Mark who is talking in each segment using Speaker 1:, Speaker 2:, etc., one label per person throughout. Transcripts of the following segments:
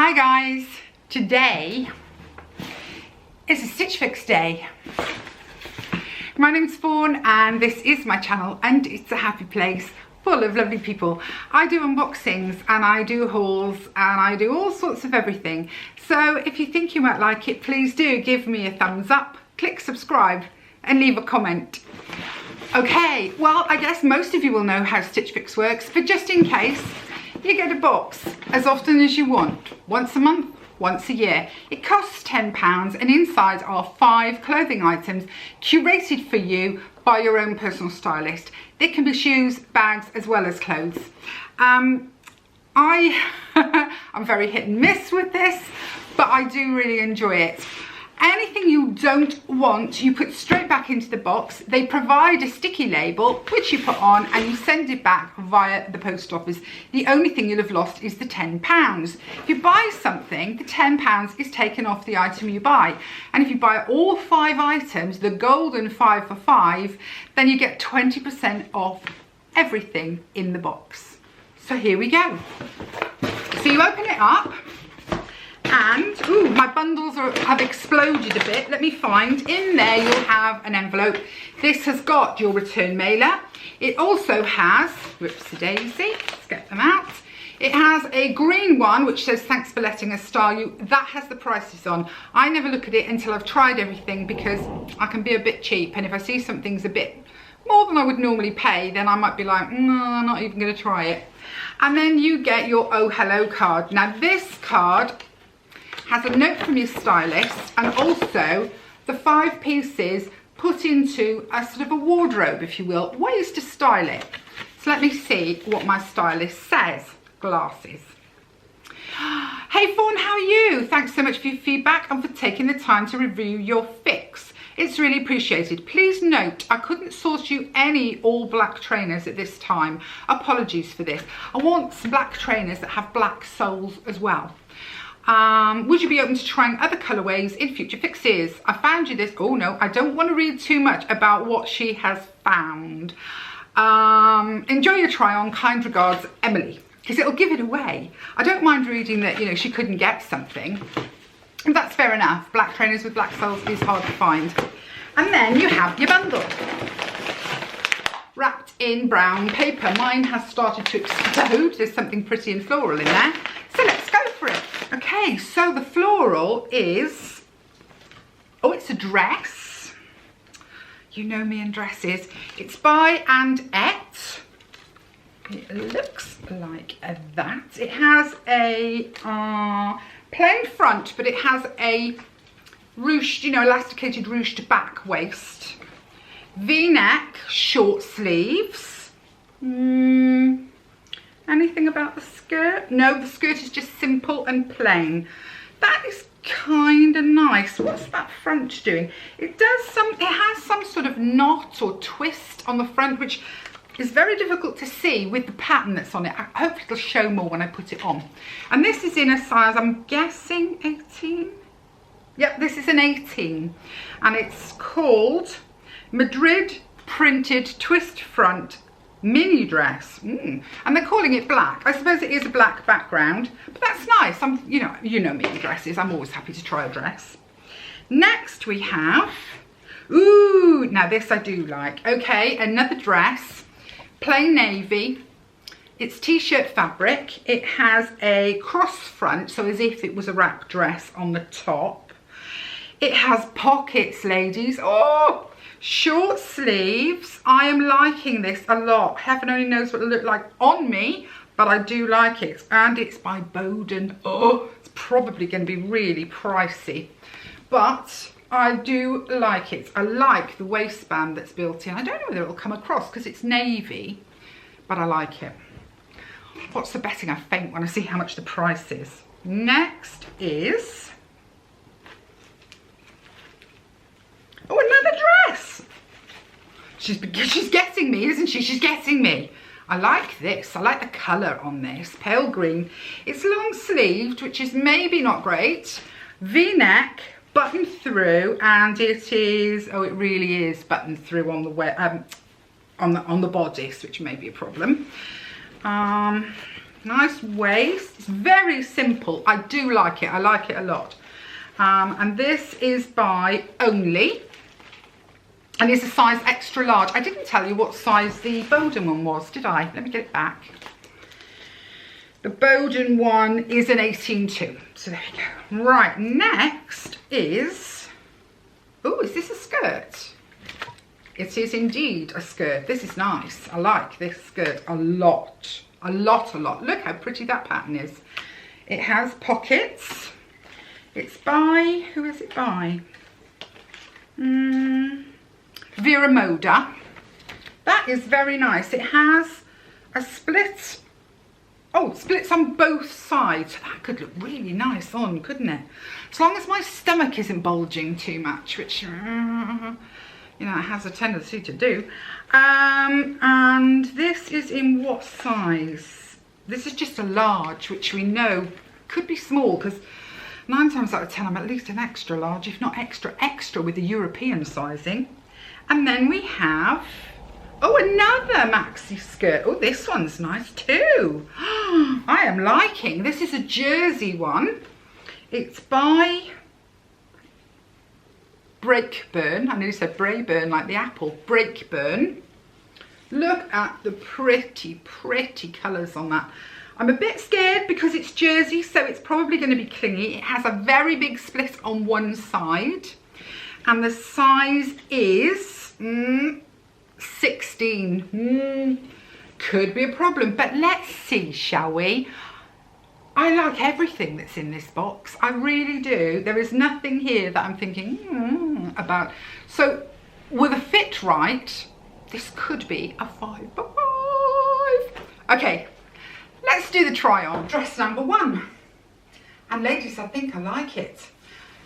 Speaker 1: Hi guys, today is a Stitch Fix day. My name's Fawn and this is my channel and it's a happy place full of lovely people. I do unboxings and I do hauls and I do all sorts of everything. So if you think you might like it, please do give me a thumbs up, click subscribe and leave a comment. Okay, well I guess most of you will know how Stitch Fix works, but just in case, you get a box as often as you want, once a month, once a year. It costs £10 and inside are 5 clothing items curated for you by your own personal stylist. They can be shoes, bags, as well as clothes. I'm very hit and miss with this, but I do really enjoy it. Anything you don't want, you put straight back into the box. They provide a sticky label, which you put on and you send it back via the post office. The only thing you'll have lost is the £10. If you buy something, the £10 is taken off the item you buy. And if you buy all 5 items, the golden 5 for 5, then you get 20% off everything in the box. So here we go. So you open it up. And, ooh, my bundles have exploded a bit. Let me find. In there you'll have an envelope. This has got your return mailer. It also has, whoops-a-daisy, let's get them out. It has a green one which says thanks for letting us style you. That has the prices on. I never look at it until I've tried everything because I can be a bit cheap, and if I see something's a bit more than I would normally pay, then I might be like, no, I'm not even going to try it. And then you get your Oh Hello card. Now this card has a note from your stylist and also the 5 pieces put into a sort of a wardrobe, if you will, ways to style it. So let me see what my stylist says. Glasses. Hey Fawn, how are you? Thanks so much for your feedback and for taking the time to review your fix. It's really appreciated. Please note, I couldn't source you any all black trainers at this time. Apologies for this. I want some black trainers that have black soles as well. Would you be open to trying other colourways in future fixes? I found you this. Oh no, I don't want to read too much about what she has found. Enjoy your try on. Kind regards, Emily. Because it'll give it away. I don't mind reading that, you know, she couldn't get something. That's fair enough. Black trainers with black soles is hard to find. And then you have your bundle. Wrapped in brown paper. Mine has started to explode. There's something pretty and floral in there. So let's go for it. Okay, so the floral is, oh, it's a dress. You know me and dresses. It's by &Et. It looks like that. It has a plain front, but it has a ruched, you know, elasticated ruched back waist. V-neck, short sleeves. Anything about the skirt? No, the skirt is just simple and plain. That is kind of nice. What's that front doing? It has some sort of knot or twist on the front, which is very difficult to see with the pattern that's on it. I hope it'll show more when I put it on. And this is in a size, I'm guessing 18? Yep, this is an 18. And it's called Madrid Printed Twist Front Mini Dress. And they're calling it black. I suppose it is a black background, but that's nice. You know me and dresses. I'm always happy to try a dress. Next we have, ooh, now this I do like. Okay, another dress, plain navy. It's t-shirt fabric. It has a cross front, so as if it was a wrap dress on the top. It has pockets, ladies. Oh, short sleeves. I am liking this a lot. Heaven only knows what it'll look like on me, but I do like it. And it's by Boden. Oh, it's probably going to be really pricey, but I do like it. I like the waistband that's built in. I don't know whether it'll come across because it's navy, but I like it. What's the betting? I faint when I see how much the price is. Next is, oh, another dress. She's getting me, isn't she? She's getting me. I like this. I like the colour on this. Pale green. It's long sleeved, which is maybe not great. V-neck, buttoned through, and it is, oh, it really is buttoned through on the bodice, which may be a problem. Nice waist. It's very simple. I do like it. I like it a lot. And this is by Only. And it's a size extra large. I didn't tell you what size the Boden one was, did I? Let me get it back. The Boden one is an 18-2. So there we go. Right, next is... Oh, is this a skirt? It is indeed a skirt. This is nice. I like this skirt a lot. A lot. Look how pretty that pattern is. It has pockets. It's by... Who is it by? Vera Moda. That is very nice. It has a split. Oh, splits on both sides. That could look really nice on, couldn't it? As long as my stomach isn't bulging too much, which, you know, it has a tendency to do. And this is in what size? This is just a large, which we know could be small, because 9 times out of 10 I'm at least an extra large, if not extra with the European sizing. And then we have, oh, another maxi skirt. Oh, this one's nice too. I am liking. This is a jersey one. It's by Brakeburn. I nearly said Braeburn like the apple. Brakeburn. Look at the pretty colours on that. I'm a bit scared because it's jersey, so it's probably going to be clingy. It has a very big split on one side. And the size is 16. Could be a problem, but let's see, shall we? I like everything that's in this box. I really do. There is nothing here that I'm thinking about. So with a fit right, this could be a 5/5. Okay, let's do the try on. Dress number 1. And ladies, I think I like it.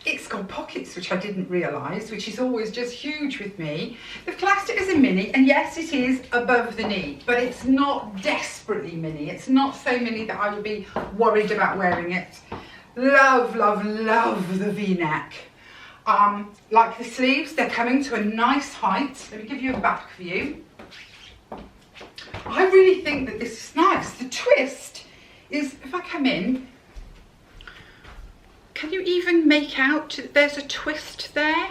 Speaker 1: It's got pockets, which I didn't realise, which is always just huge with me. They've classed it as a mini, and yes, it is above the knee, but it's not desperately mini. It's not so mini that I would be worried about wearing it. Love the V-neck. Like the sleeves, they're coming to a nice height. Let me give you a back view. I really think that this is nice. The twist is, if I come in, can you even make out there's a twist there?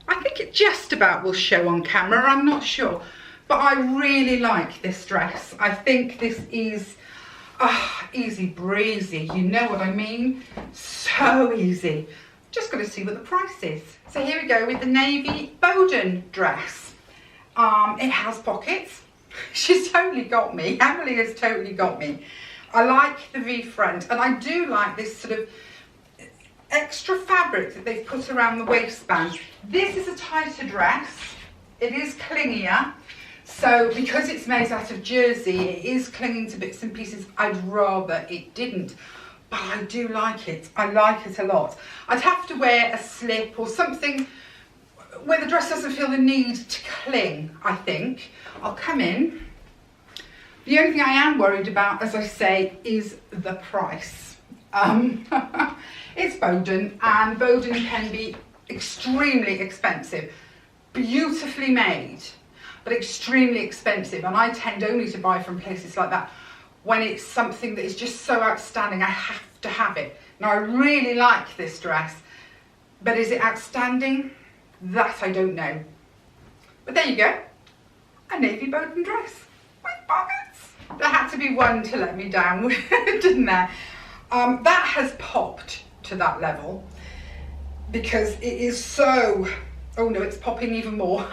Speaker 1: I think it just about will show on camera, I'm not sure. But I really like this dress. I think this is easy breezy, you know what I mean? So easy. Just got to see what the price is. So here we go with the navy Boden dress. It has pockets. She's totally got me. Emily has totally got me. I like the V front, and I do like this sort of extra fabric that they've put around the waistband. This is a tighter dress. It is clingier. So because it's made out of jersey, it is clinging to bits and pieces. I'd rather it didn't, but I do like it. I like it a lot. I'd have to wear a slip or something where the dress doesn't feel the need to cling, I think. I'll come in. The only thing I am worried about, as I say, is the price. It's Boden, and Boden can be extremely expensive. Beautifully made, but extremely expensive, and I tend only to buy from places like that when it's something that is just so outstanding I have to have it. Now I really like this dress, but is it outstanding? That I don't know. But there you go, a navy Boden dress with pockets. There had to be one to let me down, didn't there? That has popped to that level because it is so, oh no, it's popping even more.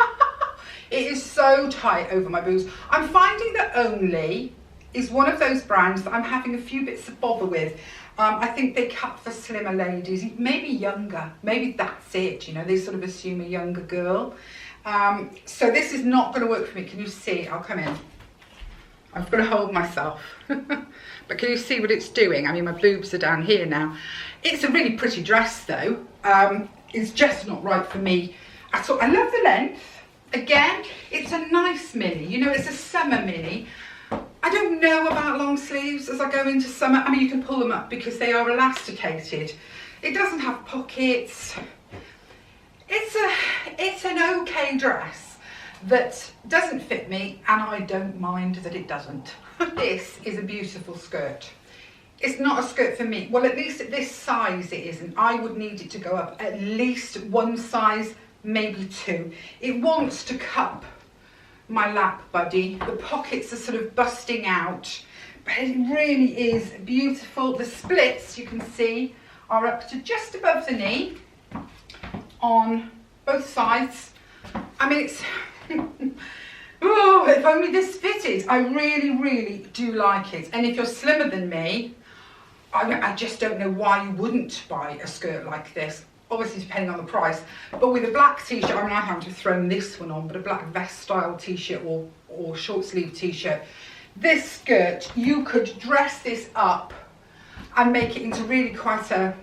Speaker 1: It is so tight over my boobs. I'm finding that Only is one of those brands that I'm having a few bits of bother with. I think they cut for slimmer ladies, maybe younger, maybe that's it, you know, they sort of assume a younger girl. So this is not going to work for me. Can you see? I'll come in. I've got to hold myself. But can you see what it's doing? I mean, my boobs are down here now. It's a really pretty dress though. It's just not right for me at all. I love the length. Again, it's a nice mini. You know, it's a summer mini. I don't know about long sleeves as I go into summer. I mean, you can pull them up because they are elasticated. It doesn't have pockets. It's an okay dress that doesn't fit me, and I don't mind that it doesn't. This is a beautiful skirt. It's not a skirt for me. Well, at least at this size it isn't. I would need it to go up at least one size, maybe two. It wants to cup my lap buddy. The pockets are sort of busting out, but it really is beautiful. The splits, you can see, are up to just above the knee on both sides. I mean, it's oh, if only this fitted. I really do like it. And if you're slimmer than me, I just don't know why you wouldn't buy a skirt like this. Obviously depending on the price, but with a black t-shirt, I mean, I haven't thrown this one on, but a black vest style t-shirt or short sleeve t-shirt, this skirt, you could dress this up and make it into really quite an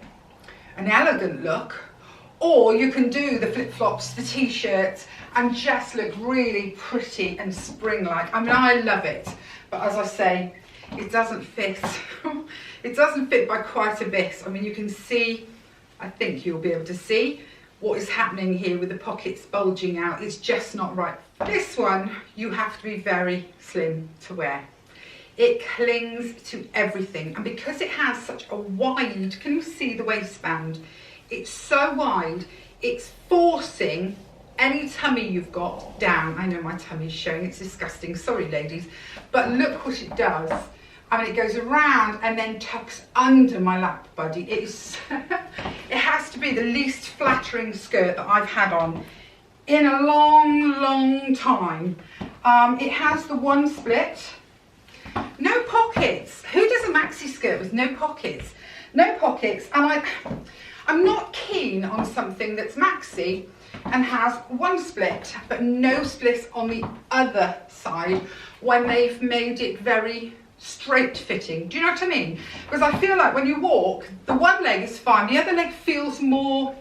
Speaker 1: elegant look, or you can do the flip-flops, the t-shirt, and just look really pretty and spring-like. I mean, I love it, but as I say, it doesn't fit. It doesn't fit by quite a bit. I mean, you can see, I think you'll be able to see what is happening here with the pockets bulging out. It's just not right. This one, you have to be very slim to wear. It clings to everything. And because it has such a wide, can you see the waistband? It's so wide, it's forcing any tummy you've got down. I know my tummy's showing, it's disgusting, sorry ladies, but look what it does. I mean, it goes around and then tucks under my lap buddy. It is, it has to be the least flattering skirt that I've had on in a long time. It has the one split, no pockets. Who does a maxi skirt with no pockets? No pockets, and I'm not keen on something that's maxi and has one split but no splits on the other side when they've made it very straight fitting. Do you know what I mean? Because I feel like when you walk, the one leg is fine, the other leg feels more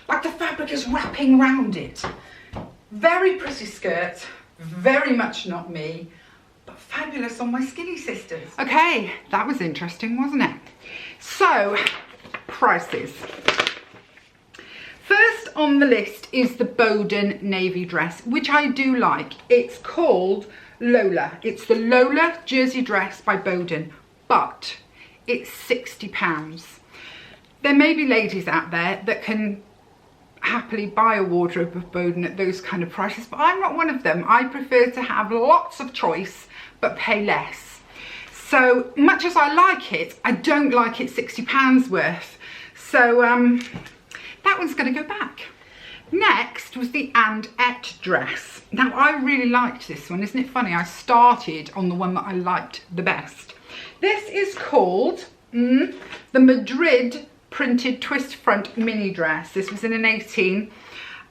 Speaker 1: like the fabric is wrapping around it. Very pretty skirt, very much not me, but fabulous on my skinny sisters. Okay, that was interesting, wasn't it? So, prices. First on the list is the Boden navy dress, which I do like. It's called Lola. It's the Lola jersey dress by Boden, but it's £60. There may be ladies out there that can happily buy a wardrobe of Boden at those kind of prices, but I'm not one of them. I prefer to have lots of choice but pay less. So much as I like it, I don't like it £60 worth. So that one's going to go back. Next was the And Et dress. Now I really liked this one, isn't it funny? I started on the one that I liked the best. This is called the Madrid printed twist front mini dress. This was in an 18.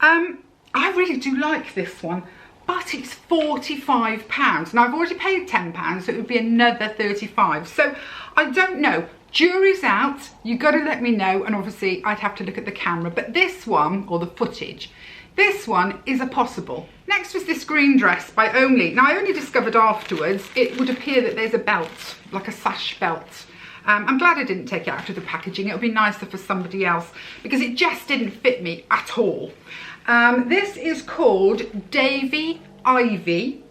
Speaker 1: I really do like this one, but it's £45. Now I've already paid £10, so it would be another 35. So I don't know. Jury's out, you got to let me know, and obviously I'd have to look at the camera, but this one, or the footage, this one is a possible. Next was this green dress by Only. Now I only discovered afterwards, it would appear that there's a belt, like a sash belt. I'm glad I didn't take it out of the packaging. It would be nicer for somebody else because it just didn't fit me at all. This is called Davy Ivy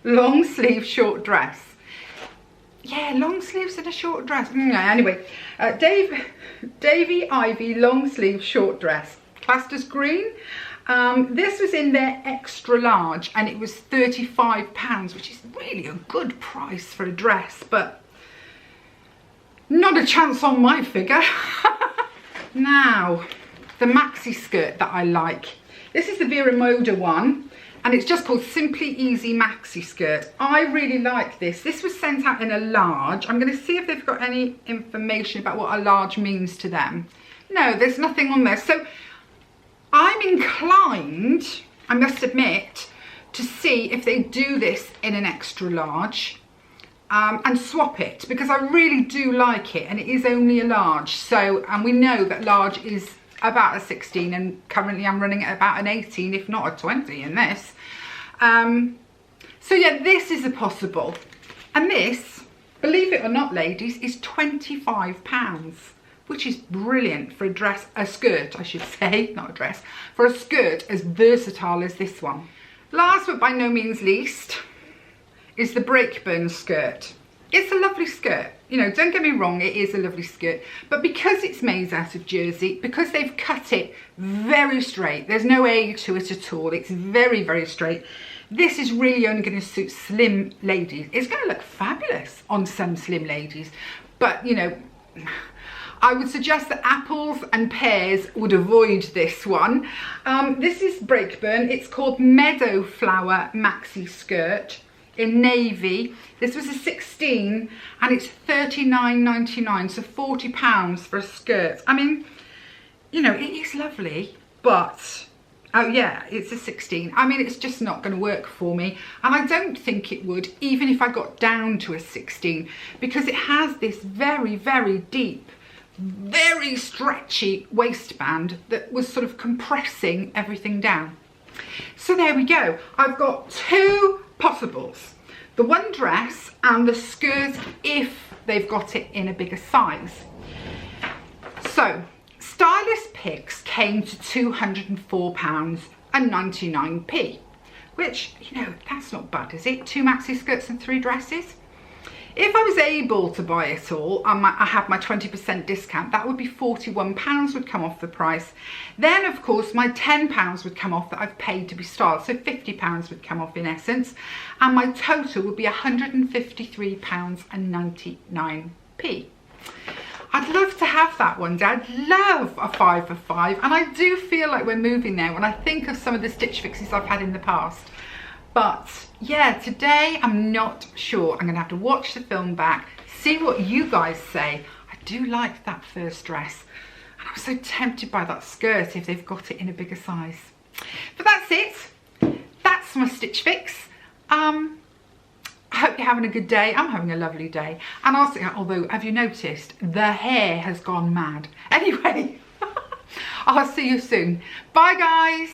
Speaker 1: long sleeve short dress. Yeah, long sleeves and a short dress. Anyway, Davy Ivy long sleeve short dress, classed as green. This was in their extra large and it was £35, which is really a good price for a dress, but not a chance on my figure. Now, the maxi skirt that I like. This is the Vera Moda one, and it's just called Simply Easy Maxi Skirt. I really like this. This was sent out in a large. I'm going to see if they've got any information about what a large means to them. No, there's nothing on there. So I'm inclined, I must admit, to see if they do this in an extra large and swap it, because I really do like it, and it is only a large. So, and we know that large is about a 16, and currently I'm running at about an 18, if not a 20 in this. So yeah, this is a possible. And this, believe it or not ladies, is £25, which is brilliant for a dress, a skirt I should say, not a dress, for a skirt as versatile as this one. Last but by no means least is the Brakeburn skirt. It's a lovely skirt. You know, don't get me wrong, it is a lovely skirt. But because it's made out of jersey, because they've cut it very straight, there's no A to it at all. It's very, very straight. This is really only going to suit slim ladies. It's going to look fabulous on some slim ladies. But, you know, I would suggest that apples and pears would avoid this one. This is Brakeburn. It's called Meadow Flower Maxi Skirt in navy. This was a 16 and it's £39.99, so £40 for a skirt. I mean, you know, it is lovely, but oh yeah, it's a 16. I mean, it's just not going to work for me, and I don't think it would even if I got down to a 16, because it has this very, very deep, very stretchy waistband that was sort of compressing everything down. So there we go. I've got two possibles. The one dress and the skirt if they've got it in a bigger size. So Stylist Picks came to £204.99, which, you know, that's not bad, is it? 2 maxi skirts and 3 dresses. If I was able to buy it all, I had my 20% discount, that would be £41 would come off the price. Then, of course, my £10 would come off that I've paid to be styled, so £50 would come off in essence, and my total would be £153.99. I'd love to have that one day. I'd love a 5 for 5, and I do feel like we're moving there when I think of some of the Stitch Fixes I've had in the past. But yeah, today I'm not sure. I'm gonna have to watch the film back, see what you guys say. I do like that first dress, and I'm so tempted by that skirt if they've got it in a bigger size. But that's it. That's my Stitch Fix. I hope you're having a good day. I'm having a lovely day. And also, although, have you noticed, the hair has gone mad. Anyway, I'll see you soon. Bye, guys.